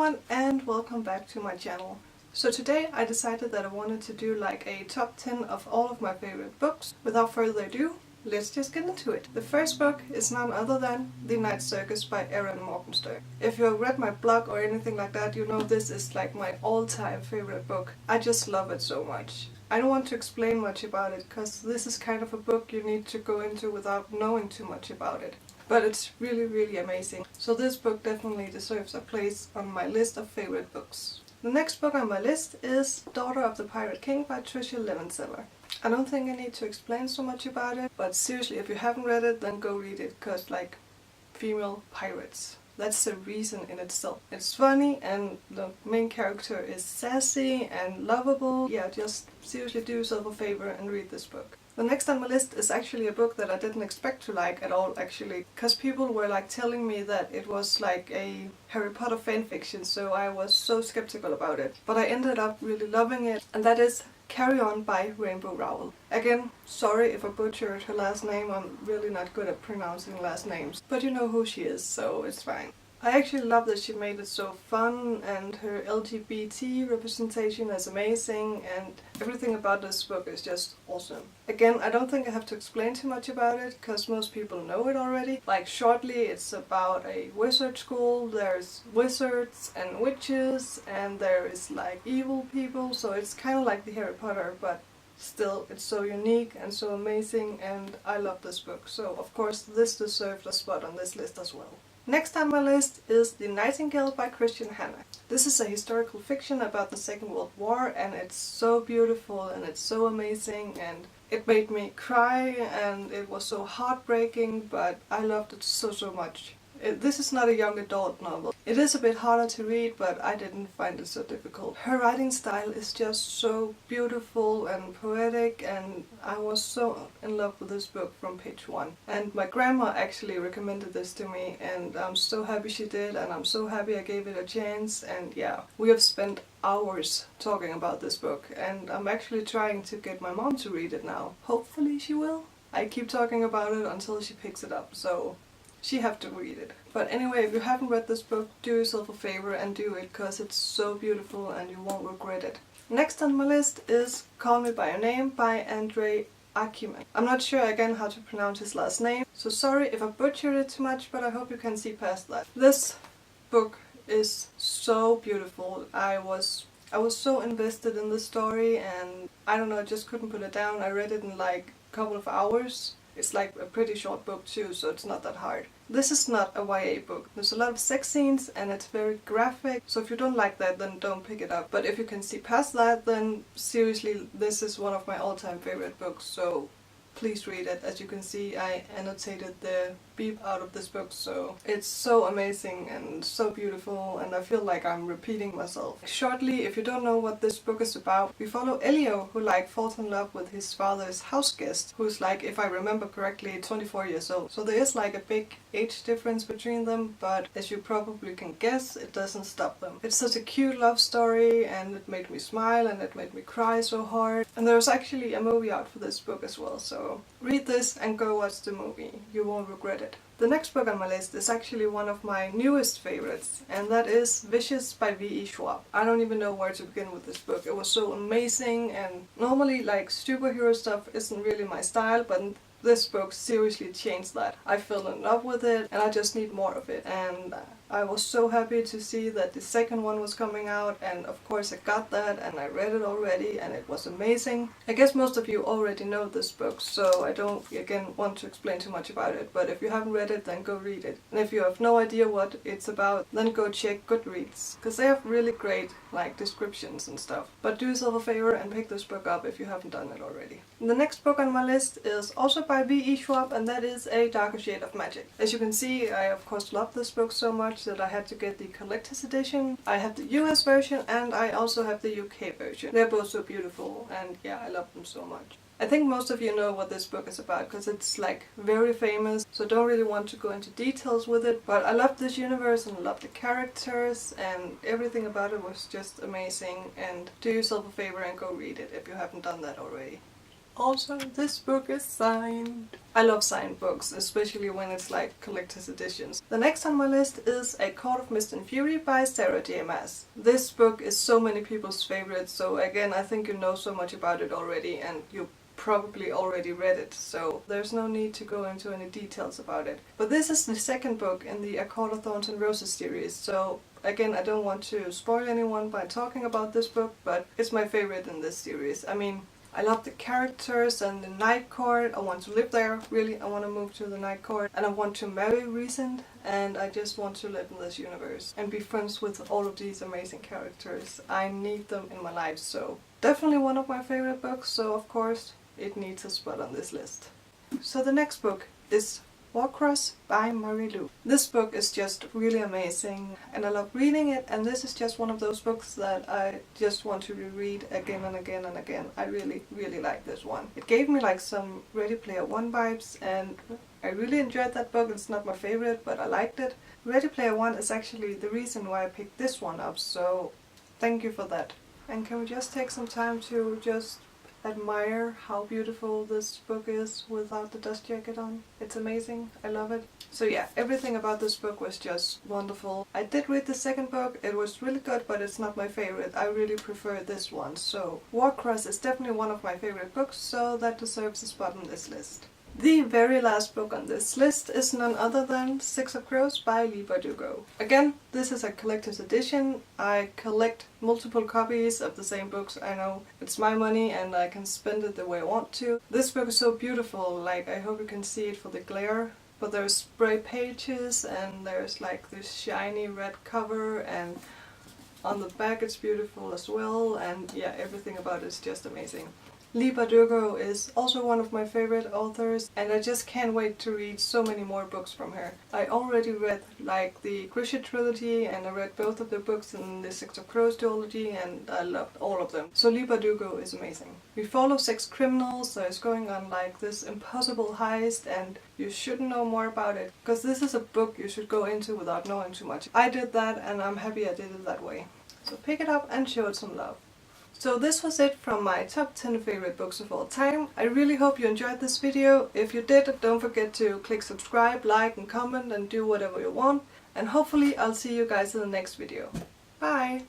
everyone and welcome back to my channel. So today I decided that I wanted to do like a top 10 of all of my favorite books. Without further ado, let's just get into it. The first book is none other than The Night Circus by Erin Morgenstern. If you've read my blog or anything like that, you know this is like my all-time favorite book. I just love it so much. I don't want to explain much about it because this is kind of a book you need to go into without knowing too much about it. But it's really amazing. So this book definitely deserves a place on my list of favorite books. The next book on my list is Daughter of the Pirate King by Tricia Levenseller. I don't think I need to explain so much about it, but seriously, if you haven't read it, then go read it, because like, female pirates. That's a reason in itself. It's funny and the main character is sassy and lovable. Yeah, just seriously do yourself a favor and read this book. The next on my list is actually a book that I didn't expect to like at all, actually, because people were like telling me that it was like a Harry Potter fanfiction, so I was so skeptical about it. But I ended up really loving it, and that is Carry On by Rainbow Rowell. Again, sorry if I butchered her last name, I'm really not good at pronouncing last names, but you know who she is, so it's fine. I actually love that she made it so fun, and her LGBT representation is amazing, and everything about this book is just awesome. Again, I don't think I have to explain too much about it, because most people know it already. Like, shortly, it's about a wizard school. There's wizards and witches, and there is like evil people, so it's kind of like the Harry Potter, but still, it's so unique and so amazing, and I love this book. So, of course, this deserved a spot on this list as well. Next on my list is The Nightingale by Christian Hannah. This is a historical fiction about the Second World War, and it's so beautiful and it's so amazing, and it made me cry and it was so heartbreaking, but I loved it so much. This is not a young adult novel. It is a bit harder to read, but I didn't find it so difficult. Her writing style is just so beautiful and poetic, and I was so in love with this book from page one. And my grandma actually recommended this to me, and I'm so happy she did, and I'm so happy I gave it a chance. And yeah, we have spent hours talking about this book, and I'm actually trying to get my mom to read it now. Hopefully she will. I keep talking about it until she picks it up, so she have to read it. But anyway, if you haven't read this book, do yourself a favor and do it, because it's so beautiful and you won't regret it. Next on my list is Call Me By Your Name by Andrei Aciman. I'm not sure again how to pronounce his last name, so sorry if I butchered it too much, but I hope you can see past that. This book is so beautiful. I was so invested in the story, and I don't know, I just couldn't put it down. I read it in like a couple of hours. It's like a pretty short book too, so it's not that hard. This is not a YA book. There's a lot of sex scenes and it's very graphic, so if you don't like that, then don't pick it up. But if you can see past that, then seriously, this is one of my all-time favorite books, so please read it. As you can see, I annotated the beep out of this book, so it's so amazing and so beautiful, and I feel like I'm repeating myself. Shortly, if you don't know what this book is about, we follow Elio, who like falls in love with his father's house guest, who's like, if I remember correctly, 24 years old. So there is like a big age difference between them, but as you probably can guess, it doesn't stop them. It's such a cute love story, and it made me smile and it made me cry so hard. And there's actually a movie out for this book as well, so read this and go watch the movie. You won't regret it. The next book on my list is actually one of my newest favorites, and that is Vicious by V.E. Schwab. I don't even know where to begin with this book. It was so amazing, and normally like superhero stuff isn't really my style, but this book seriously changed that. I fell in love with it, and I just need more of it. And I was so happy to see that the second one was coming out, and of course I got that, and I read it already, and it was amazing. I guess most of you already know this book, so I don't again want to explain too much about it, but if you haven't read it, then go read it. And if you have no idea what it's about, then go check Goodreads, because they have really great like descriptions and stuff. But do yourself a favor and pick this book up if you haven't done it already. The next book on my list is also by V.E. Schwab, and that is A Darker Shade of Magic. As you can see, I of course love this book so much that I had to get the collector's edition. I have the US version and I also have the UK version. They're both so beautiful, and yeah, I love them so much. I think most of you know what this book is about because it's like very famous, so don't really want to go into details with it, but I love this universe and I love the characters, and everything about it was just amazing, and do yourself a favor and go read it if you haven't done that already. Also, this book is signed. I love signed books, especially when it's like collector's editions. The next on my list is A Court of Mist and Fury by Sarah J. Maas. This book is so many people's favorite, so again, I think you know so much about it already and you probably already read it, so there's no need to go into any details about it. But this is the second book in the A Court of Thorns and Roses series, so again, I don't want to spoil anyone by talking about this book, but it's my favorite in this series. I mean, I love the characters and the Night Court. I want to live there, really. I want to move to the Night Court and I want to marry Rhysand, and I just want to live in this universe and be friends with all of these amazing characters. I need them in my life, so definitely one of my favorite books, so of course it needs a spot on this list. So the next book is Warcross by Marie Lu. This book is just really amazing and I love reading it, and this is just one of those books that I just want to reread again and again and again. I really like this one. It gave me like some Ready Player One vibes and I really enjoyed that book. It's not my favorite, but I liked it. Ready Player One is actually the reason why I picked this one up, so thank you for that. And can we just take some time to just admire how beautiful this book is without the dust jacket on. It's amazing. I love it. So yeah, everything about this book was just wonderful. I did read the second book. It was really good, but it's not my favorite. I really prefer this one. So Warcross is definitely one of my favorite books, so that deserves a spot on this list. The very last book on this list is none other than Six of Crows by Leigh Bardugo. Again, this is a collector's edition. I collect multiple copies of the same books. I know it's my money and I can spend it the way I want to. This book is so beautiful, like I hope you can see it for the glare. But there's spray pages and there's like this shiny red cover, and on the back it's beautiful as well, and yeah, everything about it is just amazing. Leigh Bardugo is also one of my favorite authors, and I just can't wait to read so many more books from her. I already read like the Grisha trilogy, and I read both of the books in the Six of Crows duology, and I loved all of them. So Leigh Bardugo is amazing. We follow 6 criminals that is going on like this impossible heist, and you should know more about it, because this is a book you should go into without knowing too much. I did that and I'm happy I did it that way. So pick it up and show it some love. So this was it from my top 10 favorite books of all time. I really hope you enjoyed this video. If you did, don't forget to click subscribe, like and comment and do whatever you want. And hopefully I'll see you guys in the next video. Bye!